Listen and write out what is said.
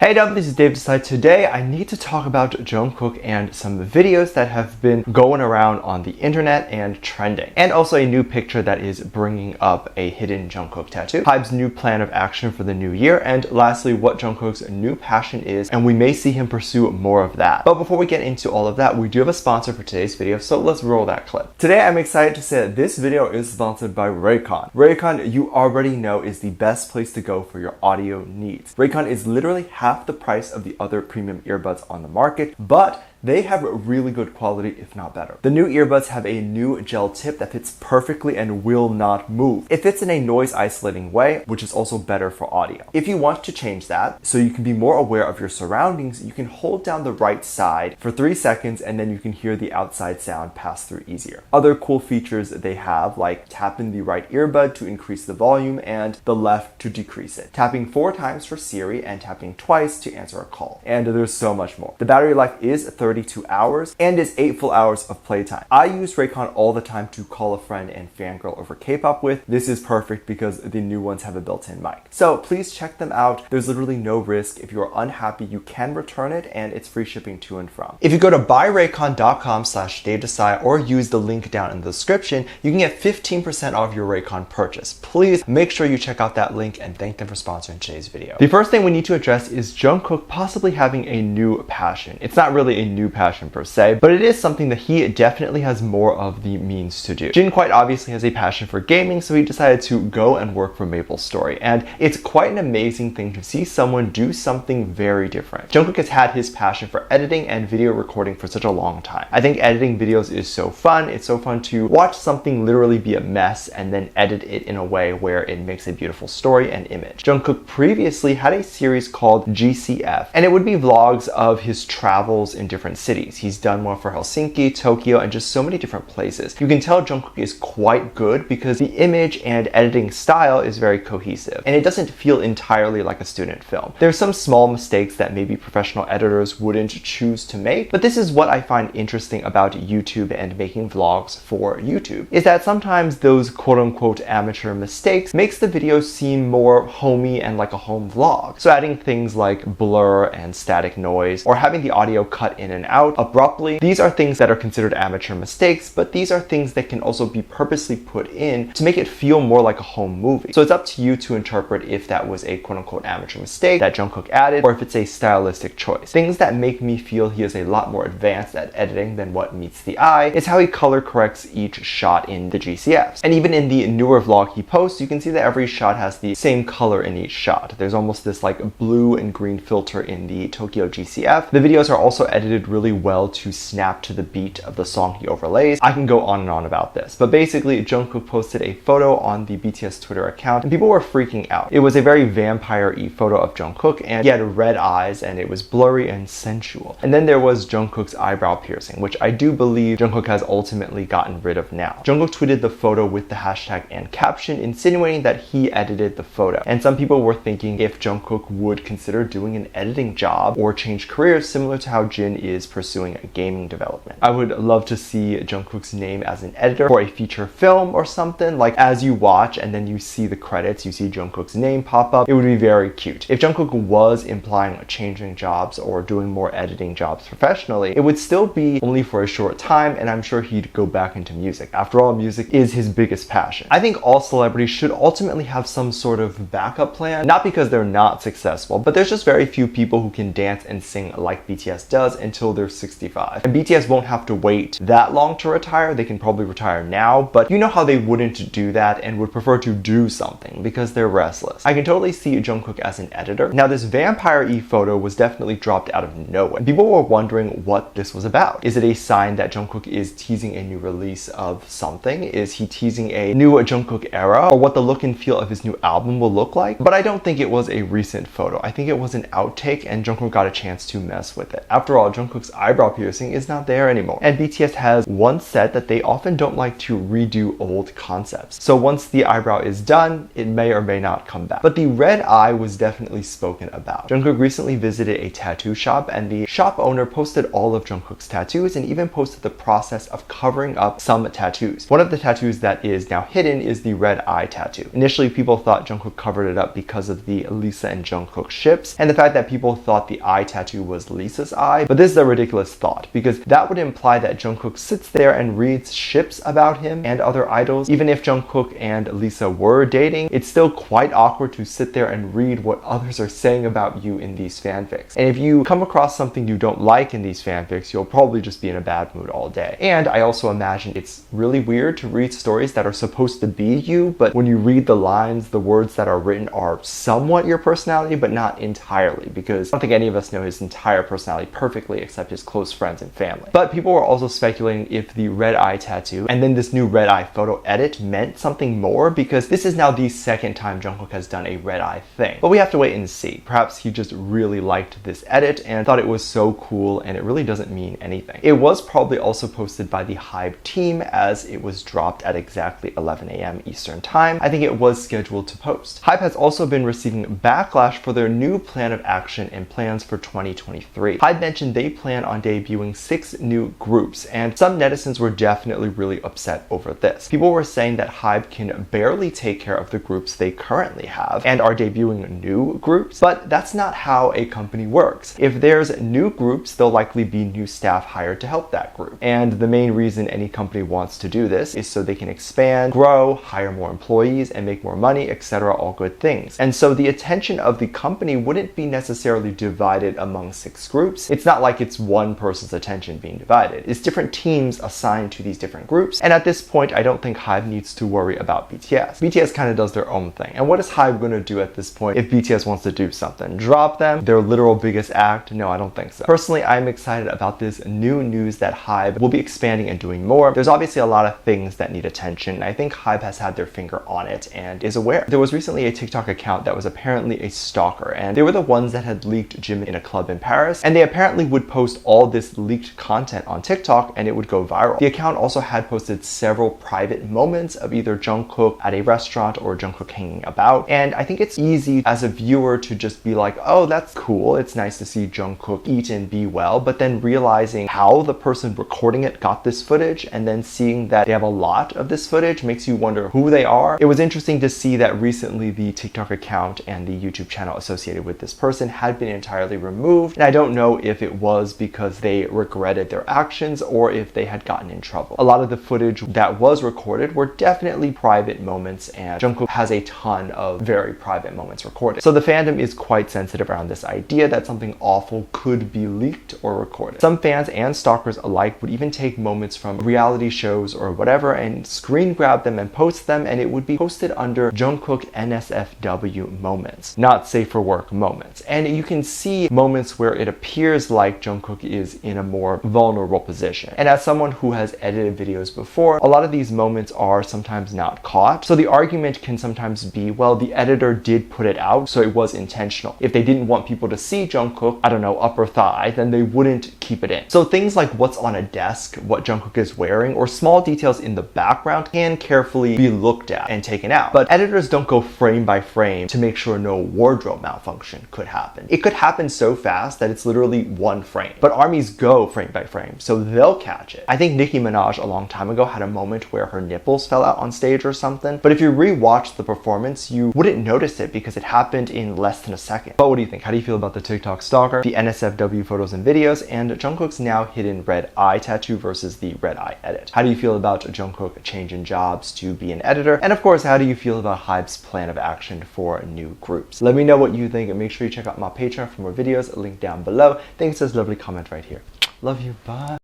Hey Dub, this is Dave Desai. Today I need to talk about Jung Kook and some videos that have been going around on the internet and trending. And also a new picture that is bringing up a hidden Jung Kook tattoo, HYBE's new plan of action for the new year, and lastly what Jung Kook's new passion is, and we may see him pursue more of that. But before we get into all of that, we do have a sponsor for today's video, so let's roll that clip. Today I'm excited to say that this video is sponsored by Raycon. Raycon, you already know, is the best place to go for your audio needs. Raycon is literally half the price of the other premium earbuds on the market, but they have really good quality, if not better. The new earbuds have a new gel tip that fits perfectly and will not move. It fits in a noise isolating way, which is also better for audio. If you want to change that, so you can be more aware of your surroundings, you can hold down the right side for 3 seconds and then you can hear the outside sound pass through easier. Other cool features they have, like tap in the right earbud to increase the volume and the left to decrease it. Tapping 4 times for Siri and tapping twice to answer a call. And there's so much more. The battery life is 32 hours and is 8 full hours of playtime. I use Raycon all the time to call a friend and fangirl over K-pop with. This is perfect because the new ones have a built-in mic. So please check them out. There's literally no risk. If you are unhappy, you can return it and it's free shipping to and from. If you go to buyraycon.com/DaveDesai or use the link down in the description, you can get 15% off your Raycon purchase. Please make sure you check out that link and thank them for sponsoring today's video. The first thing we need to address is Jung Kook possibly having a new passion. It's not really a new passion per se, but it is something that he definitely has more of the means to do. Jin quite obviously has a passion for gaming, so he decided to go and work for MapleStory, and it's quite an amazing thing to see someone do something very different. Jung Kook has had his passion for editing and video recording for such a long time. I think editing videos is so fun. It's so fun to watch something literally be a mess and then edit it in a way where it makes a beautiful story and image. Jung Kook previously had a series called GCF, and it would be vlogs of his travels in different cities. He's done one for Helsinki, Tokyo, and just so many different places. You can tell Jung Kook is quite good because the image and editing style is very cohesive, and it doesn't feel entirely like a student film. There's some small mistakes that maybe professional editors wouldn't choose to make, but this is what I find interesting about YouTube and making vlogs for YouTube, is that sometimes those quote-unquote amateur mistakes makes the video seem more homey and like a home vlog. So adding things like blur and static noise, or having the audio cut in and out abruptly, these are things that are considered amateur mistakes, but these are things that can also be purposely put in to make it feel more like a home movie. So it's up to you to interpret if that was a quote-unquote amateur mistake that Jung Kook added, or if it's a stylistic choice. Things that make me feel he is a lot more advanced at editing than what meets the eye is how he color corrects each shot in the GCFs. And even in the newer vlog he posts, you can see that every shot has the same color in each shot. There's almost this like blue and green filter in the Tokyo GCF. The videos are also edited really well to snap to the beat of the song he overlays. I can go on and on about this, but basically Jung Kook posted a photo on the BTS Twitter account and people were freaking out. It was a very vampire-y photo of Jung Kook, and he had red eyes and it was blurry and sensual. And then there was Jung Kook's eyebrow piercing, which I do believe Jung Kook has ultimately gotten rid of now. Jung Kook tweeted the photo with the hashtag and caption insinuating that he edited the photo, and some people were thinking if Jung Kook would consider doing an editing job or change careers similar to how Jin is pursuing gaming development. I would love to see Jung Kook's name as an editor for a feature film or something, like as you watch and then you see the credits, you see Jung Kook's name pop up. It would be very cute. If Jung Kook was implying changing jobs or doing more editing jobs professionally, it would still be only for a short time, and I'm sure he'd go back into music. After all, music is his biggest passion. I think all celebrities should ultimately have some sort of backup plan, not because they're not successful, but there's just very few people who can dance and sing like BTS does until they're 65. And BTS won't have to wait that long to retire. They can probably retire now, but you know how they wouldn't do that and would prefer to do something because they're restless. I can totally see Jung Kook as an editor. Now this vampire-y photo was definitely dropped out of nowhere. People were wondering what this was about. Is it a sign that Jung Kook is teasing a new release of something? Is he teasing a new Jung Kook era, or what the look and feel of his new album will look like? But I don't think it was a recent photo. I think it was an outtake and Jung Kook got a chance to mess with it. After all, Jung Jungkook's eyebrow piercing is not there anymore. And BTS has once said that they often don't like to redo old concepts. So once the eyebrow is done, it may or may not come back. But the red eye was definitely spoken about. Jungkook recently visited a tattoo shop, and the shop owner posted all of Jungkook's tattoos and even posted the process of covering up some tattoos. One of the tattoos that is now hidden is the red eye tattoo. Initially, people thought Jungkook covered it up because of the Lisa and Jungkook ships, and the fact that people thought the eye tattoo was Lisa's eye. But this is a ridiculous thought, because that would imply that Jungkook sits there and reads ships about him and other idols. Even if Jungkook and Lisa were dating, it's still quite awkward to sit there and read what others are saying about you in these fanfics. And if you come across something you don't like in these fanfics, you'll probably just be in a bad mood all day. And I also imagine it's really weird to read stories that are supposed to be you, but when you read the lines, the words that are written are somewhat your personality, but not entirely, because I don't think any of us know his entire personality perfectly except his close friends and family. But people were also speculating if the red eye tattoo and then this new red eye photo edit meant something more, because this is now the second time Jungkook has done a red eye thing. But we have to wait and see. Perhaps he just really liked this edit and thought it was so cool, and it really doesn't mean anything. It was probably also posted by the HYBE team, as it was dropped at exactly 11 a.m. Eastern time. I think it was scheduled to post. HYBE has also been receiving backlash for their new plan of action and plans for 2023. HYBE mentioned they plan on debuting 6 new groups, and some netizens were definitely really upset over this. People were saying that HYBE can barely take care of the groups they currently have and are debuting new groups, but that's not how a company works. If there's new groups, there'll likely be new staff hired to help that group. And the main reason any company wants to do this is so they can expand, grow, hire more employees, and make more money, etc. All good things. And so the attention of the company wouldn't be necessarily divided among 6 groups. It's not like it's one person's attention being divided. It's different teams assigned to these different groups. And at this point, I don't think HYBE needs to worry about BTS. BTS kind of does their own thing. And what is HYBE going to do at this point if BTS wants to do something? Drop them? Their literal biggest act? No, I don't think so. Personally, I'm excited about this new news that HYBE will be expanding and doing more. There's obviously a lot of things that need attention. I think HYBE has had their finger on it and is aware. There was recently a TikTok account that was apparently a stalker, and they were the ones that had leaked Jimin in a club in Paris, and they apparently would post all this leaked content on TikTok and it would go viral. The account also had posted several private moments of either Jungkook at a restaurant or Jungkook hanging about, and I think it's easy as a viewer to just be like, oh, that's cool, it's nice to see Jungkook eat and be well, but then realizing how the person recording it got this footage and then seeing that they have a lot of this footage makes you wonder who they are. It was interesting to see that recently the TikTok account and the YouTube channel associated with this person had been entirely removed, and I don't know if it was because they regretted their actions or if they had gotten in trouble. A lot of the footage that was recorded were definitely private moments, and Jungkook has a ton of very private moments recorded. So the fandom is quite sensitive around this idea that something awful could be leaked or recorded. Some fans and stalkers alike would even take moments from reality shows or whatever and screen grab them and post them, and it would be posted under Jungkook NSFW moments, not safe for work moments. And you can see moments where it appears like Jungkook is in a more vulnerable position. And as someone who has edited videos before, a lot of these moments are sometimes not caught. So the argument can sometimes be, well, the editor did put it out, so it was intentional. If they didn't want people to see Jungkook, I don't know, upper thigh, then they wouldn't keep it in. So things like what's on a desk, what Jungkook is wearing, or small details in the background can carefully be looked at and taken out. But editors don't go frame by frame to make sure no wardrobe malfunction could happen. It could happen so fast that it's literally one frame. But armies go frame by frame, so they'll catch it. I think Nicki Minaj a long time ago had a moment where her nipples fell out on stage or something, but if you rewatch the performance, you wouldn't notice it because it happened in less than a second. But what do you think? How do you feel about the TikTok stalker, the NSFW photos and videos, and Jungkook's now hidden red eye tattoo versus the red eye edit? How do you feel about Jungkook changing jobs to be an editor? And of course, how do you feel about HYBE's plan of action for new groups? Let me know what you think, and make sure you check out my Patreon for more videos, link down below. Thanks for this lovely comment right here. Love you, bye.